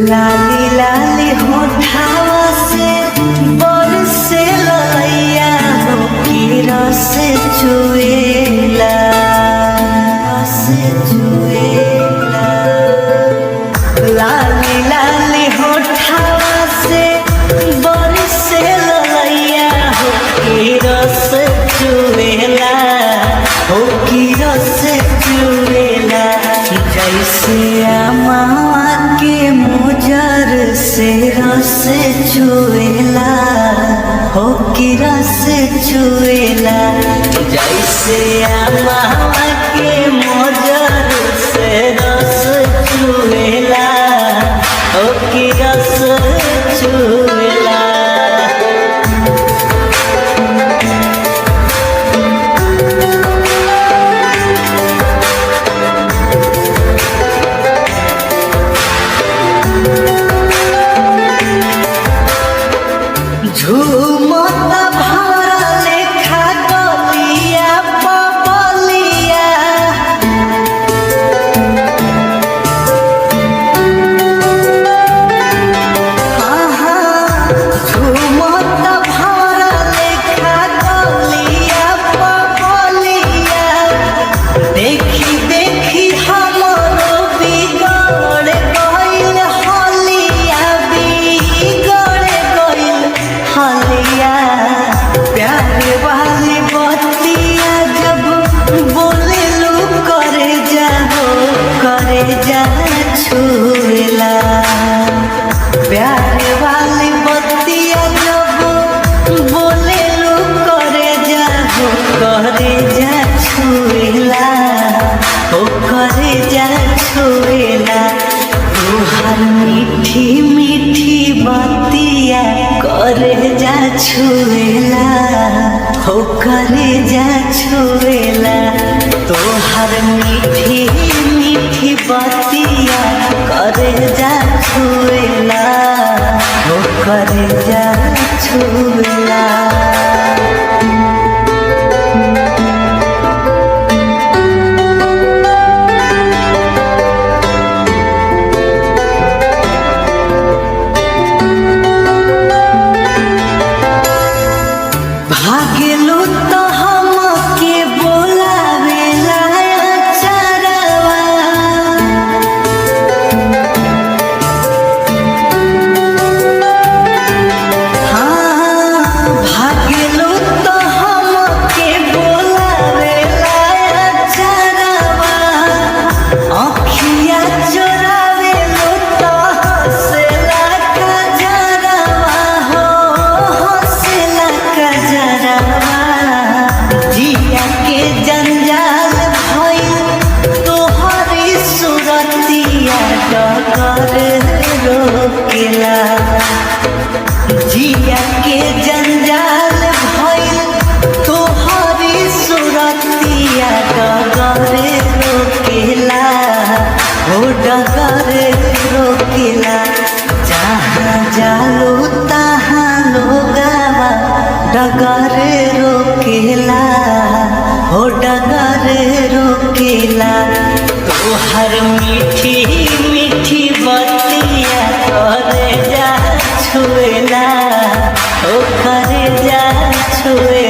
लाली लाली होठावा से बरसे ललैया हो की रस चुएला रस चुएला। लाली लाली होठावा से बरसे ललैया हो की रस चुएला हो की रस चुएला। जैसे अमावा के मुजर से रस चुएला हो की रस चुएला। जैसे अमावा के मुजर से रस चुएला हो की रस चुएला। झूमता भरा लेखा गलिया पपलिया झूमता भरा लेखा गलिया पपलिया। देखी देखी हमरो बिगड़ गइल हलिया बिगड़ गइल हलिया। प्यार वाली बतिया जब बोले लो करे जा छुएला। प्यार वाली बतिया जब बोले लो करे जा छुएला हो करे जा छुएला। तुहार मीठी मीठी बतिया करे जा छुएला हो करे जा छुएला। तोहर मीठी मीठी बतिया करे जा छुएला हो करे जा छुएला। भागेलू तो हमके बोलावेला चरवा। भागेलू तो हमके बोलावेला चरवा। अखिया चोरावेलू तो हंसेला कजरवा हो हंसेला कजरवा। जिया के जंजाल भइल तोहरी सुरतिया डगर रोकेला। जिया के जंजाल भइल तोहरी सुरतिया डगर रोकेला हो डगर रोकेला। जहाँ जालू तहाँ लोगवा डगर रोकेला हो डगर रोकेला। तोहर मीठी मीठी बतिया करे जा छुएला हो करे जा छुएला।